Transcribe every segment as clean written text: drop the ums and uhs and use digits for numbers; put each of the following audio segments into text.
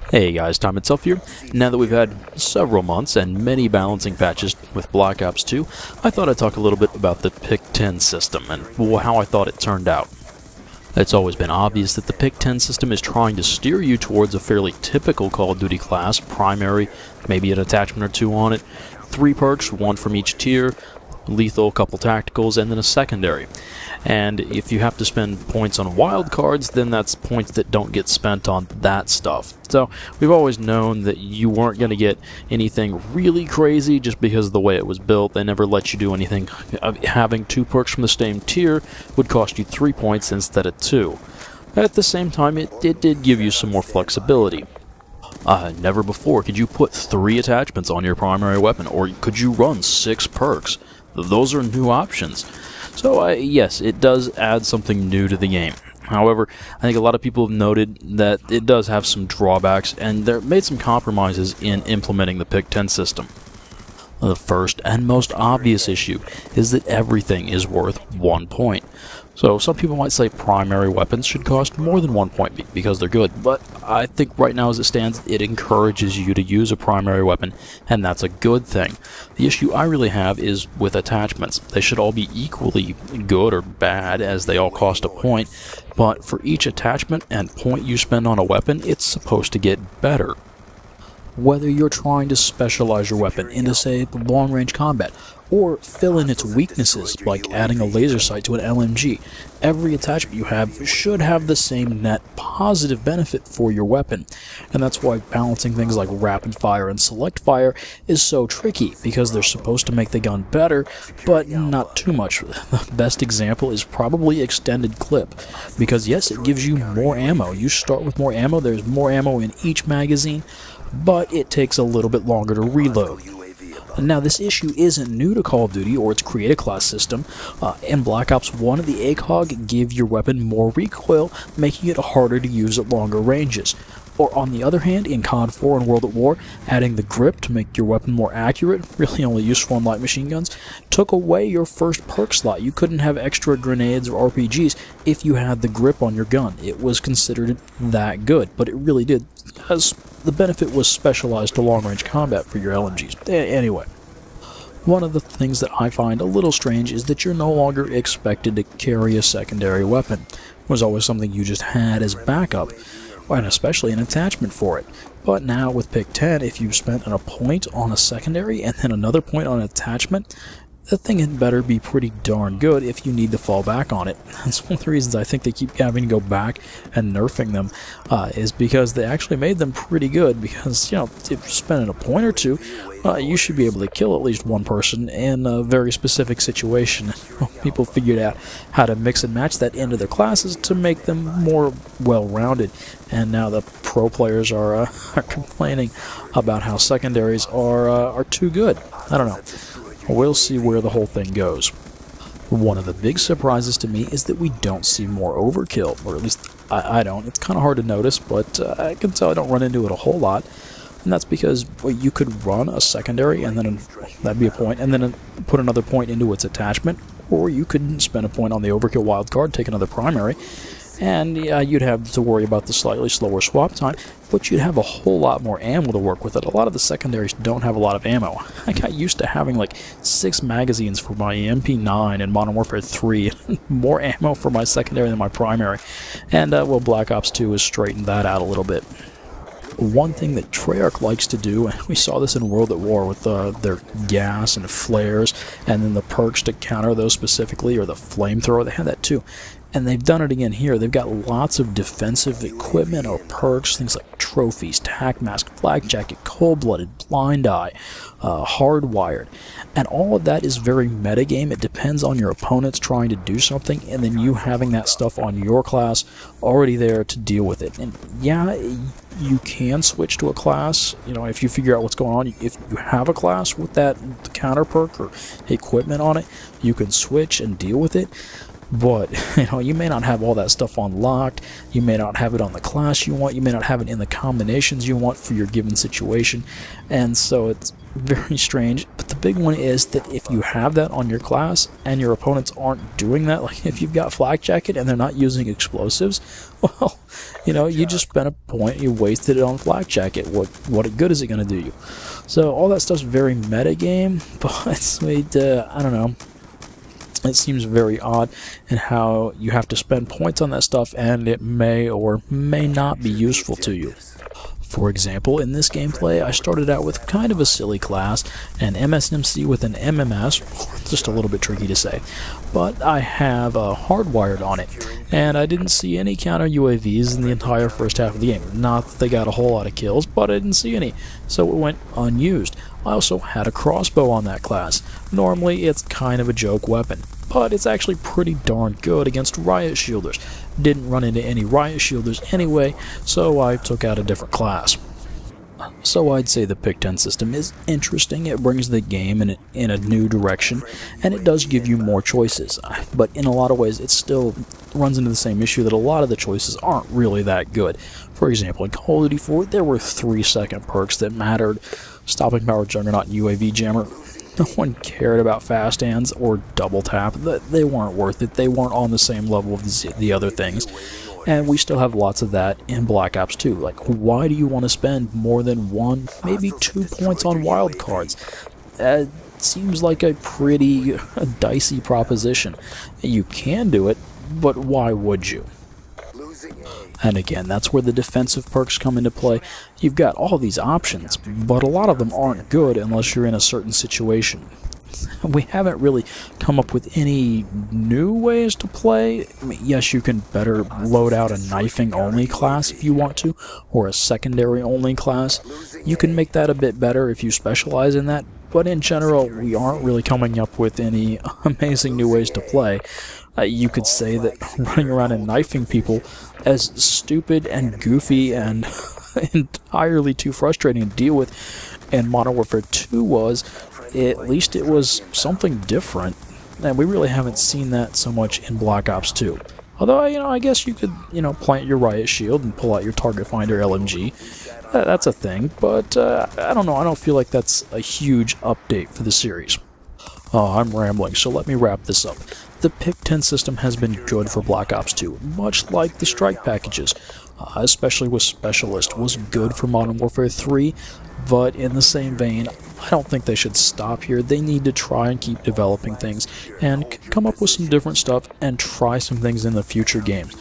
Hey guys, Tom itself here. Now that we've had several months and many balancing patches with Black Ops 2, I thought I'd talk a little bit about the Pick 10 system and how I thought it turned out. It's always been obvious that the Pick 10 system is trying to steer you towards a fairly typical Call of Duty class, primary, maybe an attachment or two on it, 3 perks, 1 from each tier, lethal, couple tacticals, and then a secondary. And if you have to spend points on wild cards, then that's points that don't get spent on that stuff. So we've always known that you weren't going to get anything really crazy just because of the way it was built. They never let you do anything. Having 2 perks from the same tier would cost you 3 points instead of 2. At the same time, it did give you some more flexibility. Never before could you put 3 attachments on your primary weapon, or could you run 6 perks. Those are new options. So yes, it does add something new to the game. However, I think a lot of people have noted that it does have some drawbacks, and they've made some compromises in implementing the Pick 10 system. The first and most obvious issue is that everything is worth 1 point. So some people might say primary weapons should cost more than 1 point because they're good, but I think right now as it stands, it encourages you to use a primary weapon, and that's a good thing. The issue I really have is with attachments. They should all be equally good or bad, as they all cost a point, but for each attachment and point you spend on a weapon, it's supposed to get better. Whether you're trying to specialize your weapon into, say, long-range combat, or fill in its weaknesses, like adding a laser sight to an LMG, every attachment you have should have the same net positive benefit for your weapon. And that's why balancing things like rapid fire and select fire is so tricky, because they're supposed to make the gun better, but not too much. The best example is probably extended clip, because yes, it gives you more ammo. You start with more ammo, there's more ammo in each magazine, but it takes a little bit longer to reload. Now, this issue isn't new to Call of Duty or its Create a Class system. In Black Ops 1, the ACOG gave your weapon more recoil, making it harder to use at longer ranges. Or on the other hand, in COD 4 and World at War, adding the grip to make your weapon more accurate, really only useful in light machine guns, took away your first perk slot. You couldn't have extra grenades or RPGs if you had the grip on your gun. It was considered that good, but it really did, because the benefit was specialized to long-range combat for your LMGs. Anyway, one of the things that I find a little strange is that you're no longer expected to carry a secondary weapon. It was always something you just had as backup, and especially an attachment for it. But now with Pick 10, if you spent a point on a secondary and then another point on an attachment, the thing had better be pretty darn good if you need to fall back on it. That's one of the reasons I think they keep having to go back and nerfing them, is because they actually made them pretty good, because, you know, if you're spending a point or two, you should be able to kill at least one person in a very specific situation. People figured out how to mix and match that into their classes to make them more well-rounded, and now the pro players are complaining about how secondaries are too good. I don't know. We'll see where the whole thing goes. One of the big surprises to me is that we don't see more overkill, or at least I don't. It's kind of hard to notice, but I can tell I don't run into it a whole lot. And that's because you could run a secondary, and then that'd be a point, and then put another point into its attachment, or you could spend a point on the overkill wildcard, take another primary, and yeah, you'd have to worry about the slightly slower swap time, but you'd have a whole lot more ammo to work with it. A lot of the secondaries don't have a lot of ammo. I got used to having like 6 magazines for my MP9 and Modern Warfare 3, more ammo for my secondary than my primary, and well, Black Ops 2 has straightened that out a little bit. One thing that Treyarch likes to do, and we saw this in World at War with their gas and flares, and then the perks to counter those specifically, or the flamethrower, they had that too. And they've done it again here. They've got lots of defensive equipment or perks, things like trophies, tac mask, flak jacket, cold-blooded, blind eye, hardwired. And all of that is very metagame. It depends on your opponents trying to do something, and then you having that stuff on your class already there to deal with it. And yeah, you can switch to a class, you know, if you figure out what's going on. If you have a class with that counter perk or equipment on it, you can switch and deal with it. But, you know, you may not have all that stuff unlocked, you may not have it on the class you want, you may not have it in the combinations you want for your given situation, and so it's very strange, but the big one is that if you have that on your class and your opponents aren't doing that, like if you've got Flak Jacket and they're not using explosives, well, you know, you just spent a point, you wasted it on Flak Jacket. What good is it going to do you? So all that stuff's very meta game, but I don't know. It seems very odd in how you have to spend points on that stuff and it may or may not be useful to you. For example, in this gameplay, I started out with kind of a silly class, an MSMC with an MMS, just a little bit tricky to say, but I have hardwired on it, and I didn't see any counter UAVs in the entire first half of the game. Not that they got a whole lot of kills, but I didn't see any, so it went unused. I also had a crossbow on that class. Normally, it's kind of a joke weapon, but it's actually pretty darn good against riot shielders. Didn't run into any riot shielders anyway, so I took out a different class. So I'd say the Pick 10 system is interesting. It brings the game in a new direction, and it does give you more choices. But in a lot of ways, it still runs into the same issue that a lot of the choices aren't really that good. For example, in Call of Duty 4, there were 3-second perks that mattered. Stopping Power Juggernaut and UAV Jammer. No one cared about fast hands or double tap. They weren't worth it. They weren't on the same level of the other things. And we still have lots of that in Black Ops 2. Like, why do you want to spend more than 1, maybe 2 points on wild cards? It seems like a pretty dicey proposition. You can do it, but why would you? And again, that's where the defensive perks come into play. You've got all these options, but a lot of them aren't good unless you're in a certain situation. We haven't really come up with any new ways to play. I mean, yes, you can better load out a knifing-only class if you want to, or a secondary-only class. You can make that a bit better if you specialize in that, but in general, we aren't really coming up with any amazing new ways to play. You could say that running around and knifing people, as stupid and goofy and entirely too frustrating to deal with in Modern Warfare 2 was, at least it was something different. And we really haven't seen that so much in Black Ops 2. Although, I guess you could, plant your riot shield and pull out your target finder LMG. That's a thing, but I don't know, I don't feel like that's a huge update for the series. I'm rambling, so let me wrap this up. The Pick 10 system has been good for Black Ops 2, much like the strike packages, especially with Specialist, was good for Modern Warfare 3, but in the same vein, I don't think they should stop here. They need to try and keep developing things, and come up with some different stuff, and try some things in the future games.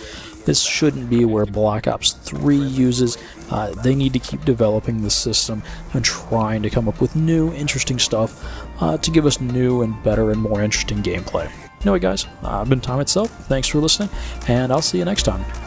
This shouldn't be where Black Ops 3 uses. They need to keep developing the system and trying to come up with new, interesting stuff to give us new and better and more interesting gameplay. Anyway guys, I've been Time Itself, thanks for listening, and I'll see you next time.